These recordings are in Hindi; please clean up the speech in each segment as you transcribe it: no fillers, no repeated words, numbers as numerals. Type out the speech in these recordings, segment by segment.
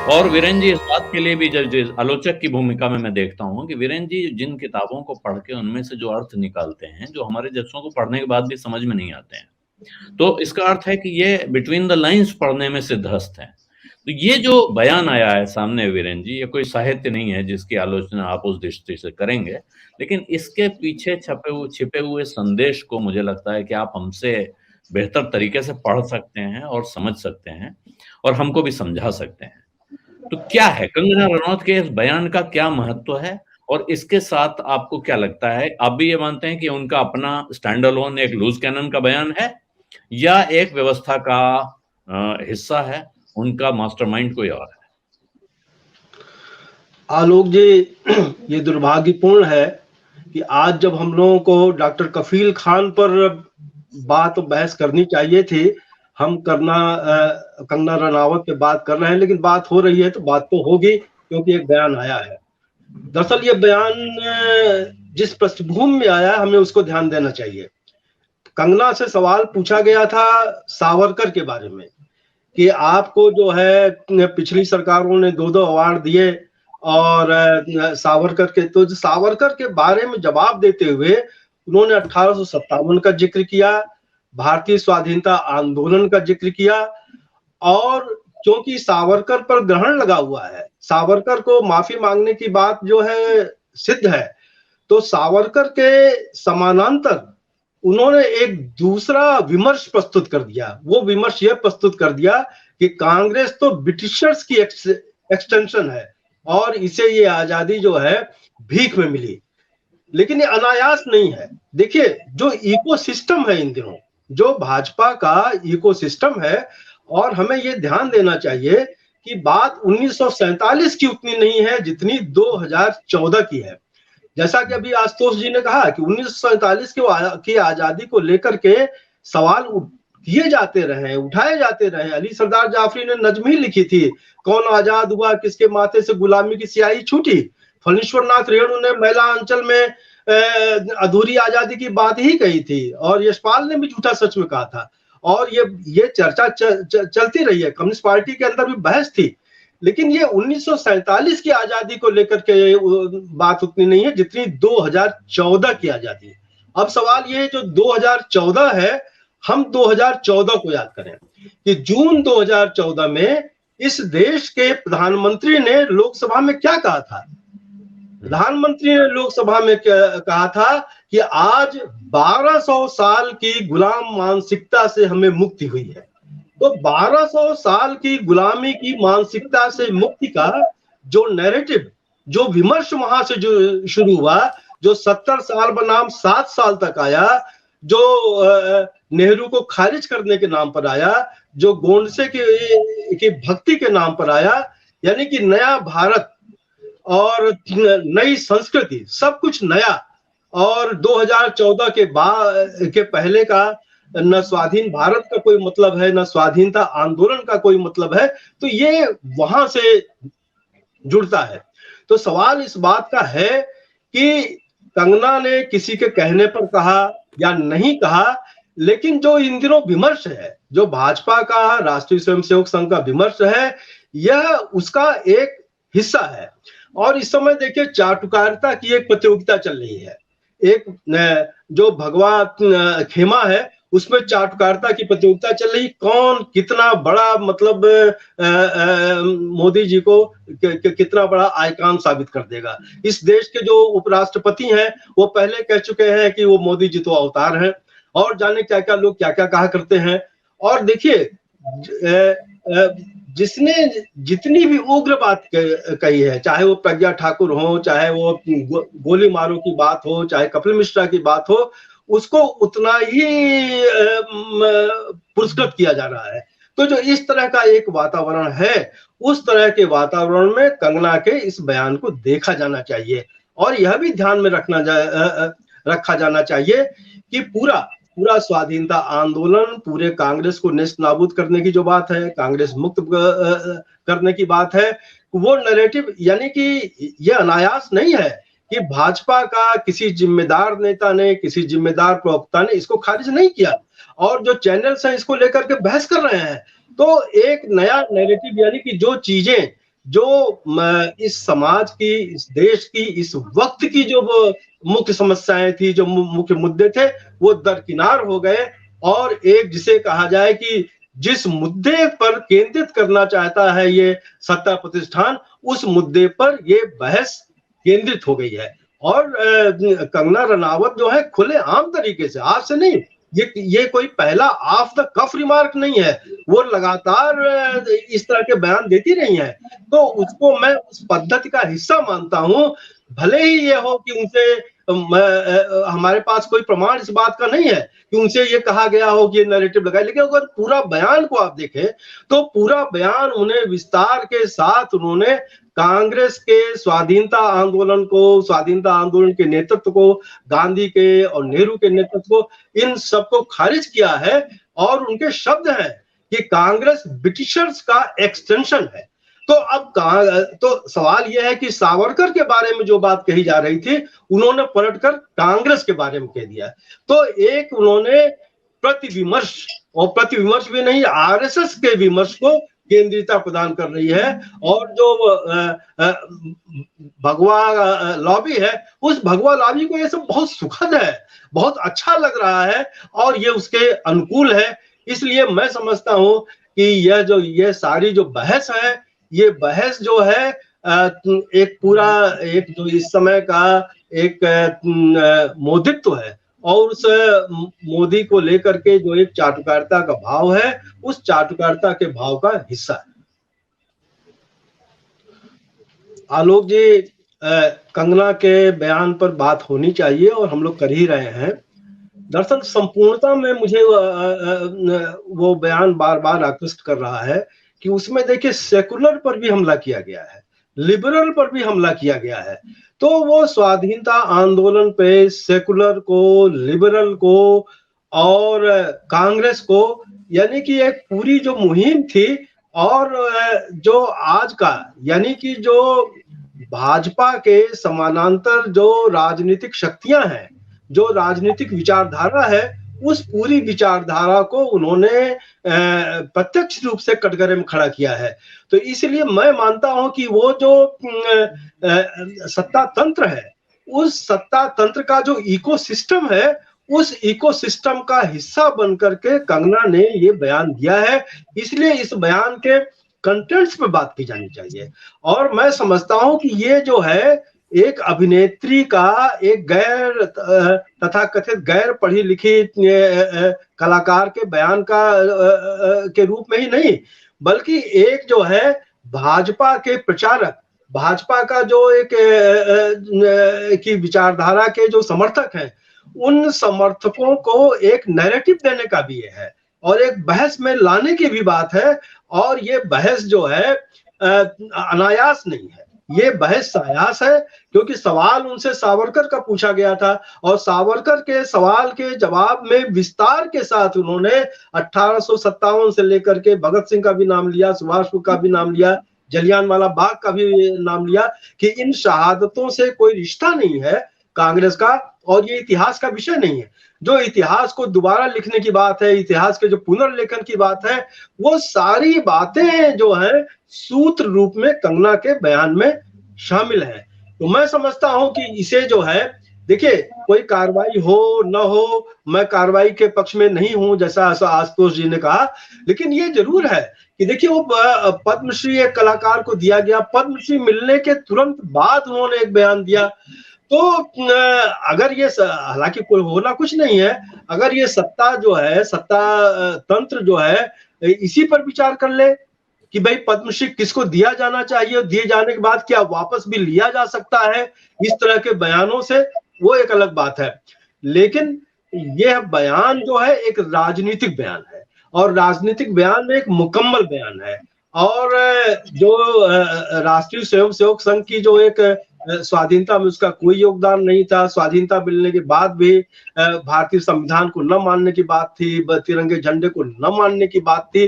और वीरेन जी इस बात के लिए भी आलोचक की भूमिका में मैं देखता हूँ कि वीरेन जी जिन किताबों को पढ़ के उनमें से जो अर्थ निकालते हैं, जो हमारे जैसों को पढ़ने के बाद भी समझ में नहीं आते हैं, तो इसका अर्थ है कि ये बिटवीन द लाइन्स पढ़ने में सिद्धहस्त है। तो ये जो बयान आया है सामने वीरेन जी, ये कोई साहित्य नहीं है जिसकी आलोचना आप उस दृष्टि से करेंगे, लेकिन इसके पीछे छिपे हुए संदेश को मुझे लगता है कि आप हमसे बेहतर तरीके से पढ़ सकते हैं और समझ सकते हैं और हमको भी समझा सकते हैं। तो क्या है कंगना रनौत के इस बयान का क्या महत्व है और इसके साथ आपको क्या लगता है, आप भी ये मानते हैं कि उनका अपना स्टैंड अलोन एक लूज कैनन का बयान है या एक व्यवस्था का हिस्सा है, उनका मास्टरमाइंड कोई और है? आलोक जी, ये दुर्भाग्यपूर्ण है कि आज जब हम लोगों को डॉक्टर कफील खान पर बात बहस करनी चाहिए थी, हम कंगना रनावत पे बात कर रहे हैं, लेकिन बात हो रही है तो बात तो होगी क्योंकि एक बयान आया है। दरअसल ये बयान जिस पृष्ठभूमि में आया हमें उसको ध्यान देना चाहिए। कंगना से सवाल पूछा गया था सावरकर के बारे में कि आपको जो है पिछली सरकारों ने 2-2 अवार्ड दिए और सावरकर के बारे में जवाब देते हुए उन्होंने 1857 का जिक्र किया, भारतीय स्वाधीनता आंदोलन का जिक्र किया और क्योंकि सावरकर पर ग्रहण लगा हुआ है, सावरकर को माफी मांगने की बात जो है सिद्ध है, तो सावरकर के समानांतर उन्होंने एक दूसरा विमर्श प्रस्तुत कर दिया। वो विमर्श यह प्रस्तुत कर दिया कि कांग्रेस तो ब्रिटिशर्स की एक्सटेंशन है और इसे ये आजादी जो है भीख में मिली, लेकिन ये अनायास नहीं है। देखिए जो इकोसिस्टम है इन दिनों, जो भाजपा का इकोसिस्टम है, और हमें ये ध्यान देना चाहिए कि बात 1947 की उतनी नहीं है जितनी 2014 की है। जैसा कि अभी आशुतोष जी ने कहा कि 1947 की आजादी को लेकर के सवाल किए जाते रहे, उठाए जाते रहे। अली सरदार जाफरी ने नज्म ही लिखी थी, कौन आजाद हुआ किसके माथे से गुलामी की स्याही छूटी। फणीश्वर नाथ रेणु ने महिला अंचल में अधूरी आजादी की बात ही कही थी और यशपाल ने भी झूठा सच में कहा था और ये चर्चा चलती रही है। कम्युनिस्ट पार्टी के अंदर भी बहस थी, लेकिन ये 1947 की आजादी को लेकर के बात उतनी नहीं है जितनी 2014 की आजादी। अब सवाल ये है जो 2014 है, हम 2014 को याद करें कि जून 2014 में इस देश के प्रधानमंत्री ने लोकसभा में क्या कहा था। प्रधानमंत्री ने लोकसभा में कहा था कि आज 1200 साल की गुलाम मानसिकता से हमें मुक्ति हुई है। तो 1200 साल की गुलामी की मानसिकता से मुक्ति का जो नैरेटिव, जो विमर्श वहां से जो शुरू हुआ, जो 70 साल बनाम 7 साल तक आया, जो नेहरू को खारिज करने के नाम पर आया, जो गोंडसे की भक्ति के नाम पर आया, यानी कि नया भारत और नई संस्कृति, सब कुछ नया। और 2014 के पहले का न स्वाधीन भारत का कोई मतलब है, न स्वाधीनता आंदोलन का कोई मतलब है, तो ये वहां से जुड़ता है। तो सवाल इस बात का है कि कंगना ने किसी के कहने पर कहा या नहीं कहा, लेकिन जो इन दिनों विमर्श है, जो भाजपा का राष्ट्रीय स्वयंसेवक संघ का विमर्श है, यह उसका एक हिस्सा है। और इस समय देखिए चाटुकारिता की एक प्रतियोगिता चल रही है। एक जो भगवा खेमा है उसमें चाटुकारिता की प्रतियोगिता चल रही, कौन कितना बड़ा मतलब मोदी जी को कितना बड़ा आइकॉन साबित कर देगा। इस देश के जो उपराष्ट्रपति हैं वो पहले कह चुके हैं कि वो मोदी जी तो अवतार हैं, और जाने क्या क्या लोग क्या क्या कहा करते हैं। और देखिए जिसने जितनी भी उग्र बात कही है, चाहे वो प्रज्ञा ठाकुर हो, चाहे वो गोली मारो की बात हो, चाहे कपिल मिश्रा की बात हो, उसको उतना ही पुरस्कृत किया जा रहा है। तो जो इस तरह का एक वातावरण है, उस तरह के वातावरण में कंगना के इस बयान को देखा जाना चाहिए। और यह भी ध्यान में रखा जाना चाहिए कि पूरा स्वाधीनता आंदोलन, पूरे कांग्रेस को नेस्त नाबूद करने की जो बात है, कांग्रेस मुक्त करने की बात है, वो नैरेटिव यानी कि ये अनायास नहीं है कि भाजपा का किसी जिम्मेदार नेता ने, किसी जिम्मेदार प्रवक्ता ने इसको खारिज नहीं किया, और जो चैनल्स हैं इसको लेकर के बहस कर रहे हैं। तो एक नया नैरेटिव यानी कि जो चीजें जो इस समाज की, इस देश की, इस वक्त की जो मुख्य समस्याएं थी, जो मुख्य मुद्दे थे, वो दरकिनार हो गए। और एक जिसे कहा जाए कि जिस मुद्दे पर केंद्रित करना चाहता है ये सत्ता प्रतिष्ठान, उस मुद्दे पर ये बहस केंद्रित हो गई है। और कंगना रनावत जो है खुले आम तरीके से, आज से नहीं, ये कोई पहला ऑफ द कफ रिमार्क नहीं है, वो लगातार इस तरह के बयान देती रही है। तो उसको मैं उस पद्धति का हिस्सा मानता हूं। भले ही ये हो कि उनसे हमारे पास कोई प्रमाण इस बात का नहीं है कि उनसे ये कहा गया हो कि ये नैरेटिव लगाए, लेकिन अगर पूरा बयान को आप देखें तो पूरा बयान उन्हें विस्तार के साथ उन्होंने कांग्रेस के स्वाधीनता आंदोलन के नेतृत्व को, गांधी के और नेहरू के नेतृत्व को, इन सबको खारिज किया है। और उनके शब्द हैं कि कांग्रेस ब्रिटिशर्स का एक्सटेंशन है। तो अब तो सवाल यह है कि सावरकर के बारे में जो बात कही जा रही थी, उन्होंने पलटकर कांग्रेस के बारे में कह दिया। तो एक उन्होंने प्रतिविमर्श, और प्रतिविमर्श भी नहीं, आरएसएस के विमर्श को केंद्रीयता प्रदान कर रही है। और जो भगवा लॉबी है, उस भगवा लॉबी को ये सब बहुत सुखद है, बहुत अच्छा लग रहा है और ये उसके अनुकूल है। इसलिए मैं समझता हूं कि ये सारी जो बहस है, ये बहस जो है एक पूरा, एक जो इस समय का एक मोदित्व है, और उस मोदी को लेकर के जो एक चाटुकारिता का भाव है, उस चाटुकारिता के भाव का हिस्सा है। आलोक जी, कंगना के बयान पर बात होनी चाहिए और हम लोग कर ही रहे हैं। दरअसल संपूर्णता में मुझे वो बयान बार बार आकृष्ट कर रहा है कि उसमें देखिए सेकुलर पर भी हमला किया गया है, लिबरल पर भी हमला किया गया है। तो वो स्वाधीनता आंदोलन पे सेकुलर को, लिबरल को और कांग्रेस को, यानी कि एक पूरी जो मुहिम थी, और जो आज का, यानी कि जो भाजपा के समानांतर जो राजनीतिक शक्तियां हैं, जो राजनीतिक विचारधारा है, उस पूरी विचारधारा को उन्होंने प्रत्यक्ष रूप से कटघरे में खड़ा किया है। तो इसलिए मैं मानता हूं कि वो जो सत्ता तंत्र है, उस सत्ता तंत्र का जो इकोसिस्टम है, उस इकोसिस्टम का हिस्सा बनकर के कंगना ने ये बयान दिया है। इसलिए इस बयान के कंटेंट्स पे बात की जानी चाहिए। और मैं समझता हूं कि ये जो है एक अभिनेत्री का, एक तथाकथित गैर पढ़ी लिखी कलाकार के बयान का के रूप में ही नहीं, बल्कि एक जो है भाजपा के प्रचारक, भाजपा का जो एक की विचारधारा के जो समर्थक हैं, उन समर्थकों को एक नैरेटिव देने का भी है और एक बहस में लाने की भी बात है। और ये बहस जो है अनायास नहीं है, ये बहस सायास है, क्योंकि सवाल उनसे सावरकर का पूछा गया था और सावरकर के सवाल के जवाब में विस्तार के साथ उन्होंने 1857 से लेकर के भगत सिंह का भी नाम लिया, सुभाष का भी नाम लिया, जलियांवाला बाग का भी नाम लिया कि इन शहादतों से कोई रिश्ता नहीं है कांग्रेस का और ये इतिहास का विषय नहीं है। जो इतिहास को दोबारा लिखने की बात है, इतिहास के जो पुनर्लेखन की बात है, वो सारी बातें जो है सूत्र रूप में कंगना के बयान में शामिल है। तो मैं समझता हूं कि इसे जो है, देखिए कोई कार्रवाई हो न हो, मैं कार्रवाई के पक्ष में नहीं हूं जैसा आशुतोष जी ने कहा, लेकिन ये जरूर है कि देखिए वो पद्मश्री एक कलाकार को दिया गया, पद्मश्री मिलने के तुरंत बाद उन्होंने एक बयान दिया। तो अगर ये, हालांकि कोई होना कुछ नहीं है, अगर ये सत्ता जो है, सत्ता तंत्र जो है, इसी पर विचार कर ले कि भाई पद्मश्री किसको दिया जाना चाहिए, दिए जाने के बाद क्या वापस भी लिया जा सकता है इस तरह के बयानों से, वो एक अलग बात है। लेकिन यह बयान जो है एक राजनीतिक बयान है और राजनीतिक बयान में एक मुकम्मल बयान है। और जो राष्ट्रीय स्वयंसेवक संघ की जो एक स्वाधीनता में उसका कोई योगदान नहीं था, स्वाधीनता मिलने के बाद भी भारतीय संविधान को न मानने की बात थी, तिरंगे झंडे को न मानने की बात थी,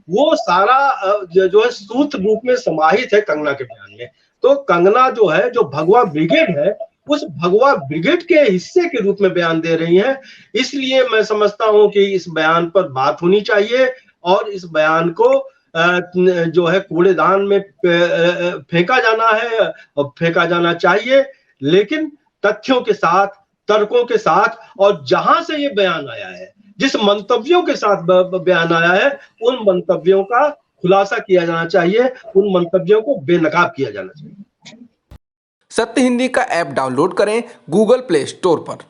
वो सारा जो है सूत्र रूप में समाहित है कंगना के बयान में। तो कंगना जो है, जो भगवा ब्रिगेड है, उस भगवा ब्रिगेड के हिस्से के रूप में बयान दे रही हैं। इसलिए मैं समझता हूं कि इस बयान पर बात होनी चाहिए और इस बयान को जो है कूड़ेदान में फेंका जाना है और फेंका जाना चाहिए, लेकिन तथ्यों के साथ, तर्कों के साथ, और जहां से ये बयान आया है, जिस मंतव्यों के साथ बयान आया है, उन मंतव्यों का खुलासा किया जाना चाहिए, उन मंतव्यों को बेनकाब किया जाना चाहिए। सत्य हिंदी का ऐप डाउनलोड करें गूगल प्ले स्टोर पर।